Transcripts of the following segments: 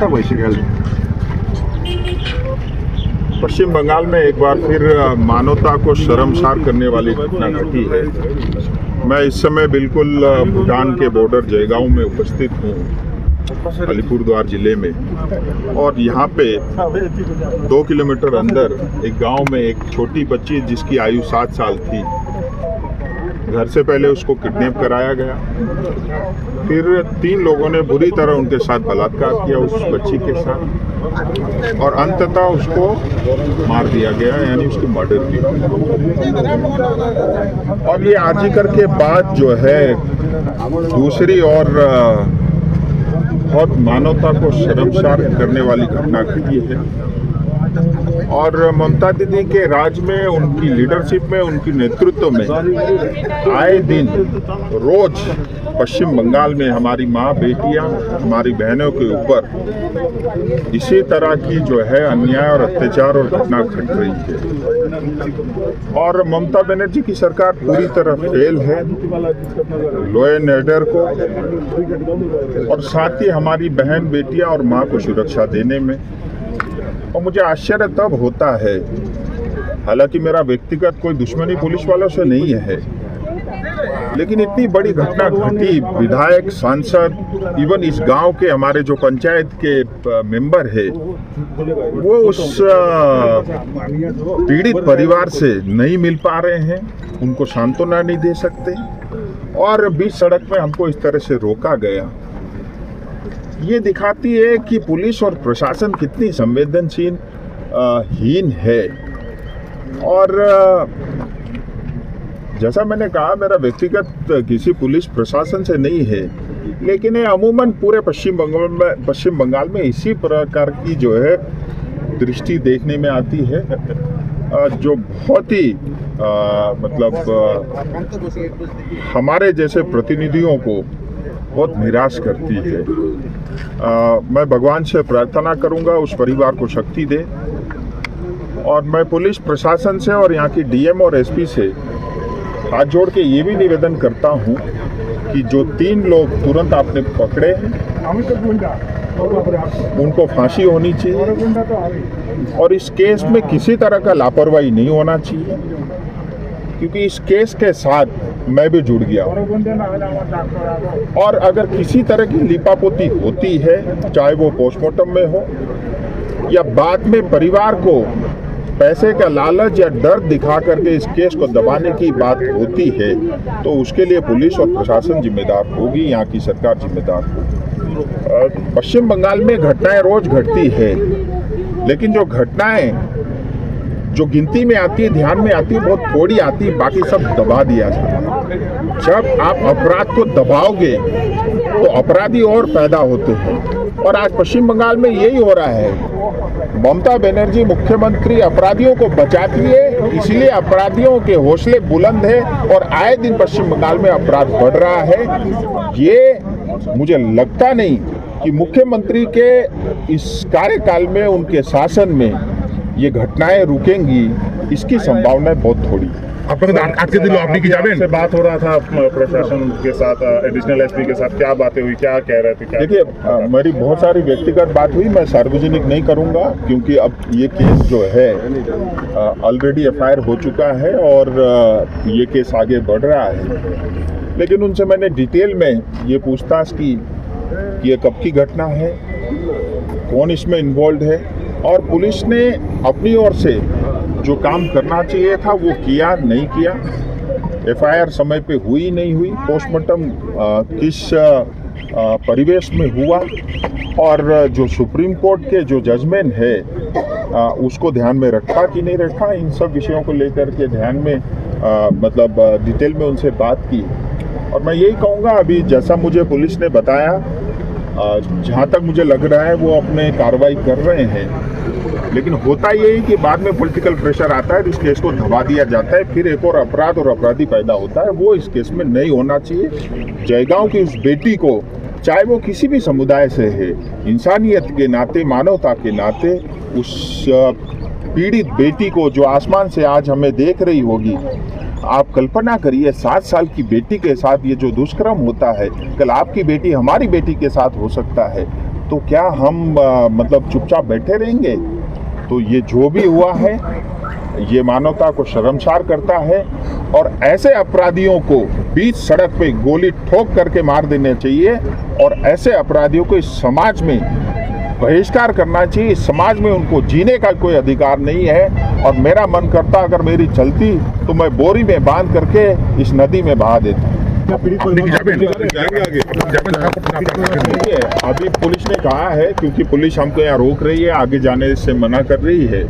था वैसे ख्याल। पश्चिम बंगाल में एक बार फिर मानवता को शर्मसार करने वाली घटना घटी है। मैं इस समय बिल्कुल भूटान के बॉर्डर जयगांव में उपस्थित हूँ, अलीपुरद्वार जिले में। और यहाँ पे 2 किलोमीटर अंदर एक गांव में एक छोटी बच्ची जिसकी आयु 7 साल थी, घर से पहले उसको किडनैप कराया गया। फिर 3 लोगों ने बुरी तरह उनके साथ बलात्कार किया उस बच्ची के साथ, और अंततः उसको मार दिया गया, यानी उसकी मर्डर की। और ये आर्जिकर के बाद जो है दूसरी और बहुत मानवता को शर्मसार करने वाली घटना घटी है। और ममता दीदी के राज में, उनकी लीडरशिप में, उनकी नेतृत्व में आए दिन रोज पश्चिम बंगाल में हमारी माँ बेटियाँ, हमारी बहनों के ऊपर इसी तरह की जो है अन्याय और अत्याचार और घटना घट रही है। और ममता बनर्जी की सरकार पूरी तरह फेल है लॉ एंड ऑर्डर को, और साथ ही हमारी बहन बेटियां और माँ को सुरक्षा देने में। और मुझे आश्चर्य तब होता है, हालांकि मेरा व्यक्तिगत कोई दुश्मनी पुलिस वालों से नहीं है, लेकिन इतनी बड़ी घटना घटी, विधायक, सांसद, इवन इस गांव के हमारे जो पंचायत के मेंबर है, वो उस पीड़ित परिवार से नहीं मिल पा रहे हैं, उनको सांत्वना नहीं दे सकते, और बीच सड़क में हमको इस तरह से रोका गया। ये दिखाती है कि पुलिस और प्रशासन कितनी संवेदनशील हीन है। और जैसा मैंने कहा, मेरा व्यक्तिगत किसी पुलिस प्रशासन से नहीं है, लेकिन ये अमूमन पूरे पश्चिम बंगाल में इसी प्रकार की जो है दृष्टि देखने में आती है, जो बहुत ही हमारे जैसे प्रतिनिधियों को बहुत निराश करती है। मैं भगवान से प्रार्थना करूंगा उस परिवार को शक्ति दे, और मैं पुलिस प्रशासन से और यहाँ की डीएम और एसपी से हाथ जोड़ के ये भी निवेदन करता हूँ कि जो 3 लोग तुरंत आपने पकड़े हैं, उनको फांसी होनी चाहिए, और इस केस में किसी तरह का लापरवाही नहीं होना चाहिए, क्योंकि इस केस के साथ मैं भी जुड़ गया। और अगर किसी तरह की लिपापोती होती है, चाहे वो पोस्टमार्टम में हो या बाद में परिवार को पैसे का लालच या डर दिखा करके इस केस को दबाने की बात होती है, तो उसके लिए पुलिस और प्रशासन जिम्मेदार होगी, यहाँ की सरकार जिम्मेदार होगी। पश्चिम बंगाल में घटनाएं रोज घटती है, लेकिन जो घटनाएं जो गिनती में आती है, ध्यान में आती है, बहुत थोड़ी आती है, बाकी सब दबा दिया जाता है। जब आप अपराध को दबाओगे तो अपराधी और पैदा होते हैं, और आज पश्चिम बंगाल में यही हो रहा है। ममता बनर्जी मुख्यमंत्री अपराधियों को बचाती है, इसलिए अपराधियों के हौसले बुलंद है, और आए दिन पश्चिम बंगाल में अपराध बढ़ रहा है। ये मुझे लगता नहीं कि मुख्यमंत्री के इस कार्यकाल में, उनके शासन में ये घटनाएं रुकेंगी, इसकी संभावना बहुत थोड़ी है। आज के दिन आपने की जाबेन से बात हो रहा था प्रशासन के साथ, एडिशनल एसपी के साथ, क्या बातें हुई, क्या कह रहे थे? देखिए, मेरी बहुत सारी व्यक्तिगत बात हुई, मैं सार्वजनिक नहीं करूंगा, क्योंकि अब ये केस जो है ऑलरेडी एफआईआर हो चुका है और ये केस आगे बढ़ रहा है। लेकिन उनसे मैंने डिटेल में ये पूछताछ की कि ये कब की घटना है, कौन इसमें इन्वॉल्व है, और पुलिस ने अपनी ओर से जो काम करना चाहिए था वो किया नहीं किया। एफआईआर समय पे हुई नहीं हुई, पोस्टमार्टम किस परिवेश में हुआ, और जो सुप्रीम कोर्ट के जो जजमेंट है उसको ध्यान में रखा कि नहीं रखा, इन सब विषयों को लेकर के ध्यान में डिटेल में उनसे बात की। और मैं यही कहूँगा, अभी जैसा मुझे पुलिस ने बताया, जहाँ तक मुझे लग रहा है वो अपने कार्रवाई कर रहे हैं, लेकिन होता यही कि बाद में पॉलिटिकल प्रेशर आता है, इस केस को दबा दिया जाता है, फिर एक और अपराध और अपराधी पैदा होता है। वो इस केस में नहीं होना चाहिए। जयगांव की उस बेटी को, चाहे वो किसी भी समुदाय से है, इंसानियत के नाते, मानवता के नाते, उस पीड़ित बेटी को जो आसमान से आज हमें देख रही होगी, आप कल्पना करिए 7 साल की बेटी के साथ ये जो दुष्कर्म होता है, कल आपकी बेटी हमारी बेटी के साथ हो सकता है। तो क्या हम मतलब चुपचाप बैठे रहेंगे? तो ये जो भी हुआ है ये मानवता को शर्मसार करता है और ऐसे अपराधियों को बीच सड़क पे गोली ठोक करके मार देना चाहिए और ऐसे अपराधियों को इस समाज में बहिष्कार करना चाहिए। इस समाज में उनको जीने का कोई अधिकार नहीं है और मेरा मन करता अगर मेरी चलती तो मैं बोरी में बांध करके इस नदी में बहा देता। अभी पुलिस ने कहा है, क्योंकि पुलिस हमको यहाँ रोक रही है, आगे जाने से मना कर रही है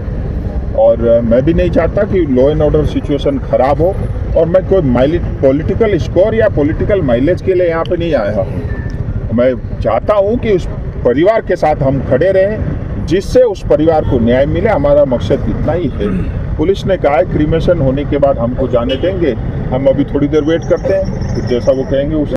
और मैं भी नहीं चाहता कि लॉ एंड ऑर्डर सिचुएशन खराब हो और मैं कोई पॉलिटिकल स्कोर या पॉलिटिकल माइलेज के लिए यहाँ पे नहीं आया हूँ। मैं चाहता हूँ कि उस परिवार के साथ हम खड़े रहें जिससे उस परिवार को न्याय मिले। हमारा मकसद इतना ही है। पुलिस ने कहा है क्रीमेशन होने के बाद हमको जाने देंगे, हम अभी थोड़ी देर वेट करते हैं, जैसा वो कहेंगे उस